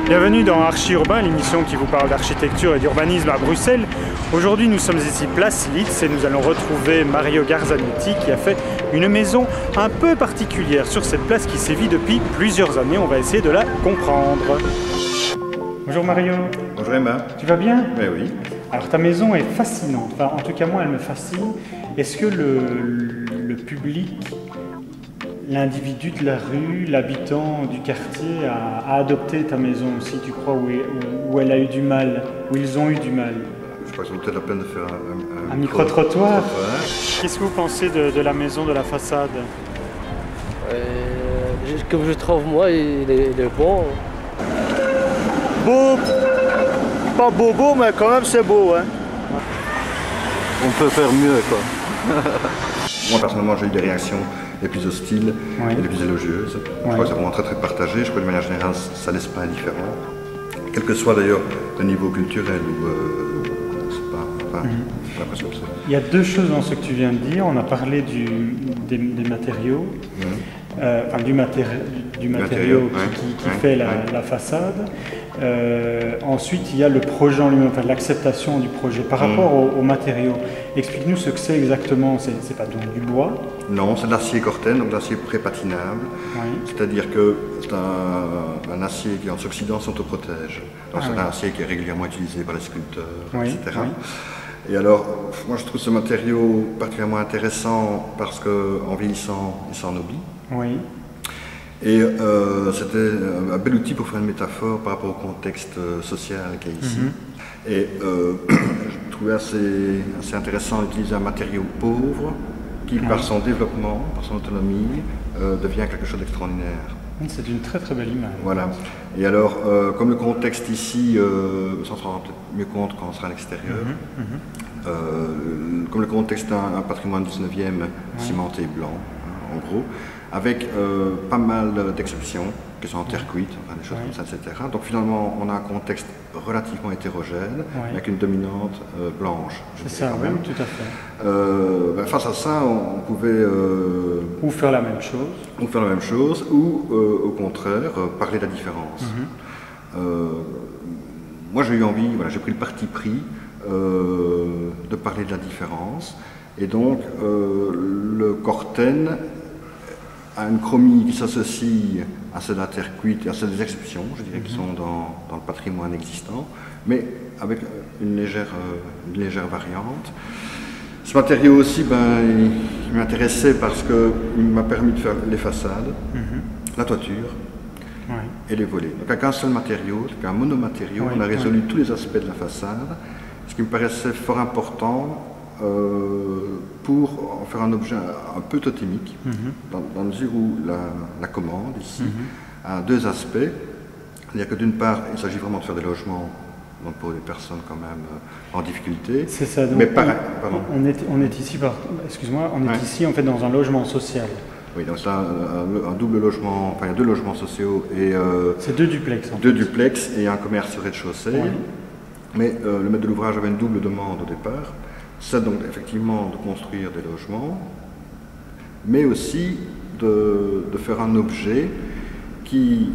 Bienvenue dans Archi Urbain, l'émission qui vous parle d'architecture et d'urbanisme à Bruxelles. Aujourd'hui, nous sommes ici place Litz et nous allons retrouver Mario Garzanetti qui a fait une maison un peu particulière sur cette place qui sévit depuis plusieurs années. On va essayer de la comprendre. Bonjour Mario. Bonjour Emma. Tu vas bien? Oui. Alors ta maison est fascinante, enfin, en tout cas moi elle me fascine. Est-ce que le public, l'individu de la rue, l'habitant du quartier a adopté ta maison aussi, tu crois, où elle a eu du mal, où ils ont eu du mal? Je crois que c'est peut-être la peine de faire un micro-trottoir. Qu'est-ce que vous pensez de la maison, de la façade? Comme je trouve moi, il est bon. Beau, pas beau, mais quand même c'est beau. Hein. On peut faire mieux, quoi. Moi personnellement j'ai eu des réactions les plus hostiles et les plus élogieuses. Je crois que c'est vraiment très partagé. Je crois que de manière générale ça laisse pas indifférent. Quel que soit d'ailleurs le niveau culturel ou c'est pas l'impression que c'est. Il y a deux choses dans ce que tu viens de dire. On a parlé des matériaux, enfin du matériau qui fait la façade. Ensuite, il y a le projet en lui-même, enfin, l'acceptation du projet. Par rapport aux matériaux, explique-nous ce que c'est exactement. C'est pas donc du bois? Non, c'est de l'acier Corten, donc de l'acier pré-patinable. C'est-à-dire que c'est un acier qui, en s'oxydant, s'autoprotège. Donc c'est un acier qui est régulièrement utilisé par les sculpteurs, etc. Et alors, moi je trouve ce matériau particulièrement intéressant parce qu'en vieillissant, il s'ennoblit. Et c'était un bel outil pour faire une métaphore par rapport au contexte social qu'il y a ici. Et je trouvais assez intéressant d'utiliser un matériau pauvre qui, par son développement, par son autonomie, devient quelque chose d'extraordinaire. C'est une très belle image. Voilà. Et alors, comme le contexte ici, ça on se rendra peut-être mieux compte quand on sera à l'extérieur, comme le contexte est un patrimoine 19e cimenté blanc, en gros, avec pas mal d'exceptions qui sont en terre cuite, enfin, des choses comme ça, etc. Donc finalement, on a un contexte relativement hétérogène, avec une dominante blanche. C'est ça, oui, tout à fait. Face à ça, on pouvait... ou faire la même chose. Ou faire la même chose, ou au contraire, parler de la différence. Moi j'ai eu envie, voilà, j'ai pris le parti pris de parler de la différence. Et donc, le Corten a une chromie qui s'associe à celle de la terre cuite et à celle des exceptions, je dirais, qui sont dans le patrimoine existant, mais avec une légère variante. Ce matériau aussi, il m'intéressait parce qu'il m'a permis de faire les façades, la toiture et les volets. Donc avec un seul matériau, avec un monomatériau, on a résolu tous les aspects de la façade, ce qui me paraissait fort important pour en faire un objet un peu totémique, dans la mesure où la commande ici a deux aspects. C'est-à-dire que d'une part, il s'agit vraiment de faire des logements donc pour des personnes quand même en difficulté. C'est ça. Donc mais on est ici, excuse-moi, on est ici en fait dans un logement social. Oui, donc c'est un double logement, enfin il y a deux logements sociaux et... c'est deux duplex. Deux duplex et un commerce au rez-de-chaussée. Mais le maître de l'ouvrage avait une double demande au départ. C'est donc effectivement de construire des logements, mais aussi de faire un objet qui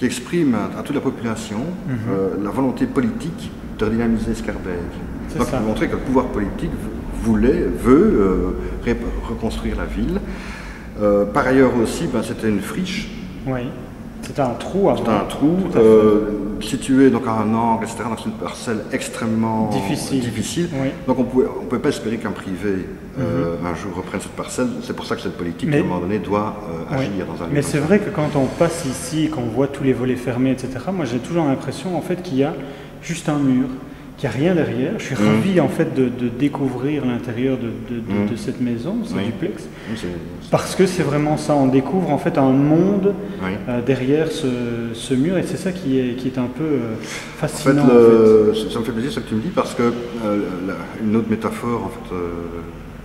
exprime à toute la population la volonté politique de redynamiser Schaerbeek. Donc il montrer que le pouvoir politique veut reconstruire la ville. Par ailleurs aussi, c'était une friche. C'était un trou. C'était un trou situé donc à un angle, etc. Donc c'est une parcelle extrêmement difficile. Donc on pouvait pas espérer qu'un privé un jour reprenne cette parcelle. C'est pour ça que cette politique, à un moment donné, doit agir dans un lieu. Mais c'est vrai que quand on passe ici, qu'on voit tous les volets fermés, etc., moi j'ai toujours l'impression en fait qu'il y a juste un mur, qu'il n'y a rien derrière. Je suis ravi en fait de découvrir l'intérieur de cette maison, ce duplex, parce que c'est vraiment ça, on découvre en fait un monde derrière ce mur, et c'est ça qui est un peu fascinant. En fait, ça me fait plaisir ce que tu me dis, parce que une autre métaphore en fait,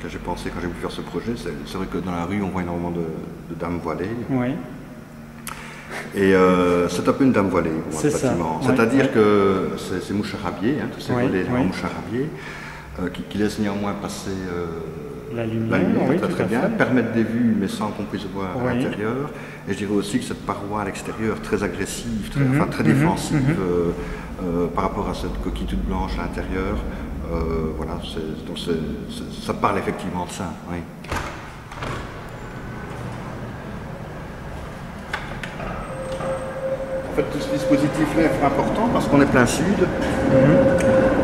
que j'ai pensé quand j'ai voulu faire ce projet, c'est vrai que dans la rue on voit énormément de dames voilées. Et c'est un peu une dame voilée, pour moi, le bâtiment. C'est-à-dire que c'est moucharabié, tous ces volets en moucharabié. qui laisse néanmoins passer la lumière, oui, très bien, permettre des vues mais sans qu'on puisse voir à l'intérieur. Et je dirais aussi que cette paroi à l'extérieur très agressive, très défensive par rapport à cette coquille toute blanche à l'intérieur, voilà, donc ça parle effectivement de ça. Oui. En fait, tout ce dispositif-là est important parce qu'on est plein sud.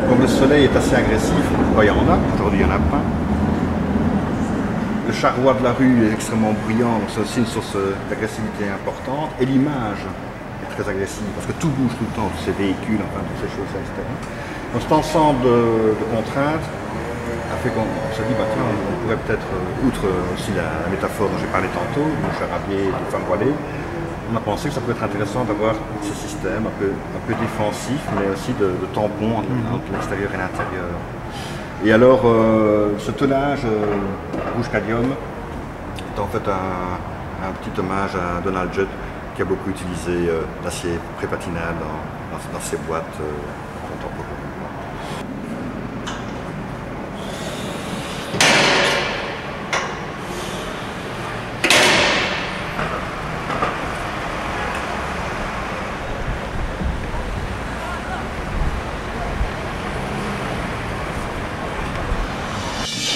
Donc le soleil est assez agressif. Bon, il y en a, aujourd'hui il n'y en a pas. Le charroi de la rue est extrêmement bruyant, donc c'est aussi une source d'agressivité importante. Et l'image est très agressive parce que tout bouge tout le temps, tous ces véhicules, enfin toutes ces choses, etc. Donc cet ensemble de contraintes a fait qu'on s'est dit, bah, tiens, on pourrait peut-être, outre aussi la métaphore dont j'ai parlé tantôt, du charabia, des femmes voilées, on a pensé que ça peut être intéressant d'avoir ce système un peu défensif, mais aussi de tampon entre l'extérieur et l'intérieur. Et alors, ce tonnage rouge cadmium est en fait un petit hommage à Donald Judd, qui a beaucoup utilisé l'acier prépatinable dans ses boîtes contemporaines.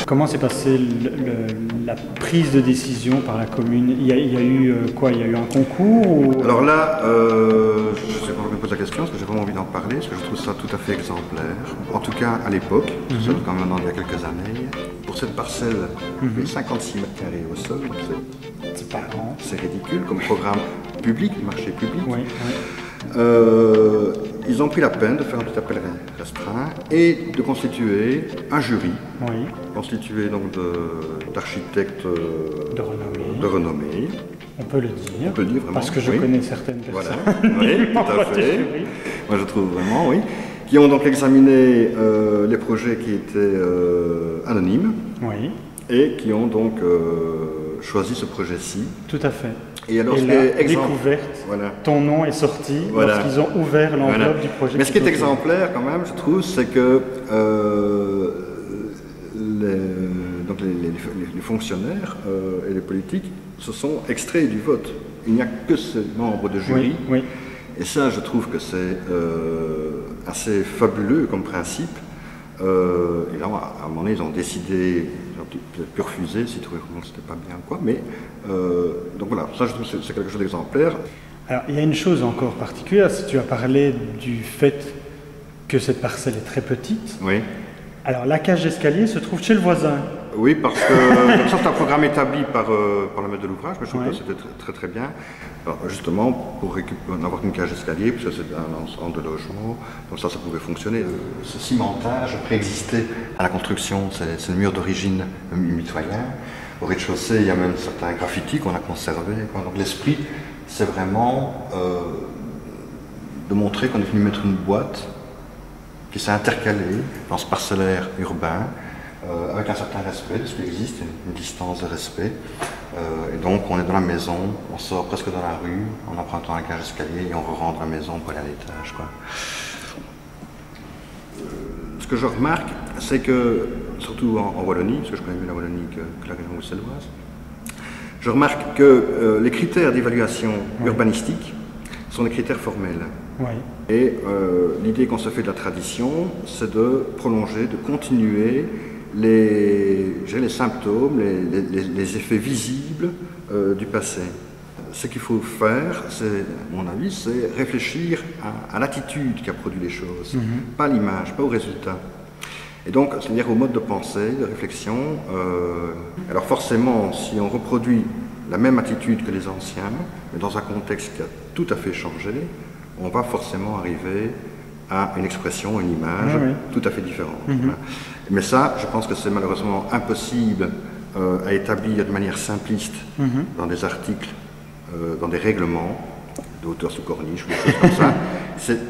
Comment s'est passée la prise de décision par la commune? Il y a eu quoi? Il y a eu un concours ou... Alors là, je ne sais pas pourquoi je me pose la question, parce que j'ai vraiment envie d'en parler, parce que je trouve ça tout à fait exemplaire. En tout cas, à l'époque, ça fait quand même il y a quelques années, pour cette parcelle de 56 mètres carrés au sol, c'est pas grand. C'est ridicule comme programme public, marché public. Oui, ils ont pris la peine de faire un petit appel restreint et de constituer un jury, constitué donc d'architectes de renommée. On peut le dire. On peut le dire vraiment. Parce que je connais certaines personnes. Voilà. Oui, tout à fait. Moi je trouve vraiment, oui. Qui ont donc examiné les projets qui étaient anonymes. Oui. Et qui ont donc choisi ce projet-ci. Tout à fait. Et alors, la découverte, ton nom est sorti lorsqu'ils ont ouvert l'enveloppe du projet. Mais ce qui est exemplaire quand même, je trouve, c'est que les fonctionnaires et les politiques se sont extraits du vote. Il n'y a que ces membres de jury. Et ça, je trouve que c'est assez fabuleux comme principe. Et là, à un moment donné, ils ont décidé, ils ont peut-être pu refuser si trouvaient que c'était pas bien quoi. Mais donc voilà, ça je trouve que c'est quelque chose d'exemplaire. Alors il y a une chose encore particulière, si tu as parlé du fait que cette parcelle est très petite. Oui. Alors la cage d'escalier se trouve chez le voisin. Oui, parce que donc ça c'est un programme établi par le maître de l'ouvrage, mais je trouve que c'était très bien. Alors, justement, pour n'avoir qu'une cage d'escalier, puisque c'est un ensemble de logements, donc ça pouvait fonctionner. Ce cimentage préexistait à la construction, c'est le mur d'origine mitoyen. Au rez-de-chaussée, il y a même certains graffitis qu'on a conservés. Donc l'esprit, c'est vraiment de montrer qu'on est venu mettre une boîte qui s'est intercalée dans ce parcellaire urbain, avec un certain respect de ce qui existe, une distance de respect. Et donc on est dans la maison, on sort presque dans la rue en empruntant un cage d'escalier et on rentre à la maison pour aller à l'étage. Ce que je remarque, c'est que, surtout en Wallonie, parce que je connais mieux la Wallonie que la région bruxelloise, je remarque que les critères d'évaluation urbanistique sont des critères formels. Et l'idée qu'on se fait de la tradition, c'est de prolonger, de continuer les symptômes, les effets visibles du passé. Ce qu'il faut faire, à mon avis, c'est réfléchir à l'attitude qui a produit les choses, pas à l'image, pas au résultat. Et donc, c'est-à-dire au mode de pensée, de réflexion. Alors forcément, si on reproduit la même attitude que les anciens, mais dans un contexte qui a tout à fait changé, on va forcément arriver à une expression, une image tout à fait différente. Mais ça, je pense que c'est malheureusement impossible à établir de manière simpliste dans des articles, dans des règlements d'auteur sous corniche ou des choses comme ça.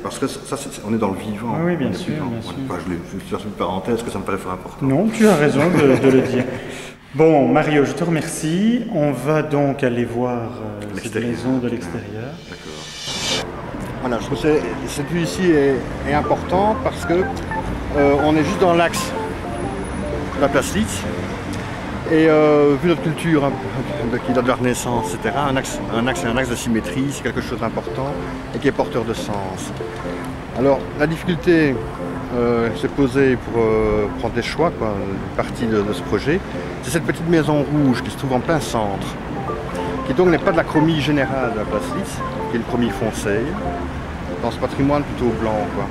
Parce que ça, on est dans le vivant. Oui, bien sûr. Enfin, je faire une parenthèse que ça me paraît fort important. Non, tu as raison de le dire. Bon, Mario, je te remercie. On va donc aller voir cette maison de l'extérieur. D'accord. Voilà, je trouve que cette vue ici est importante parce que on est juste dans l'axe la place Litz. Et vu notre culture qui date de la Renaissance, etc., un axe et un axe de symétrie, c'est quelque chose d'important et qui est porteur de sens. Alors la difficulté s'est posée pour prendre des choix, une partie de ce projet, c'est cette petite maison rouge qui se trouve en plein centre, qui donc n'est pas de la chromie générale de la place Litz, qui est une chromie foncée, dans ce patrimoine plutôt blanc, quoi.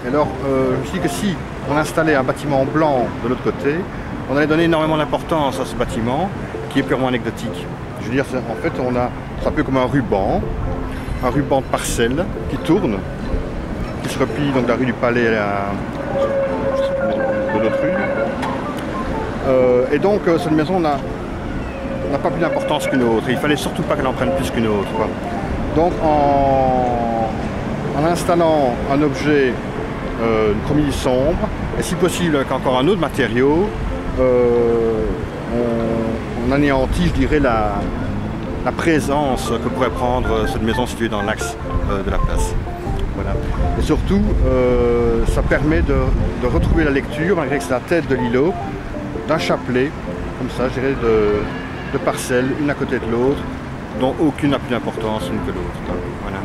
Et alors je me suis dit que si on installait un bâtiment blanc de l'autre côté, on allait donner énormément d'importance à ce bâtiment qui est purement anecdotique. Je veux dire, en fait, c'est un peu comme un ruban de parcelles qui tourne, qui se replie donc de la rue du Palais de notre rue. Et donc, cette maison n'a pas plus d'importance qu'une autre. Il fallait surtout pas qu'elle en prenne plus qu'une autre, quoi. Donc, en installant un objet, une chromie sombre, et si possible avec encore un autre matériau, on anéantit, je dirais, la présence que pourrait prendre cette maison située dans l'axe de la place. Voilà. Et surtout, ça permet de retrouver la lecture, malgré que c'est la tête de l'îlot, d'un chapelet, comme ça, je dirais, de parcelles, une à côté de l'autre, dont aucune n'a plus d'importance l'une que l'autre. Voilà.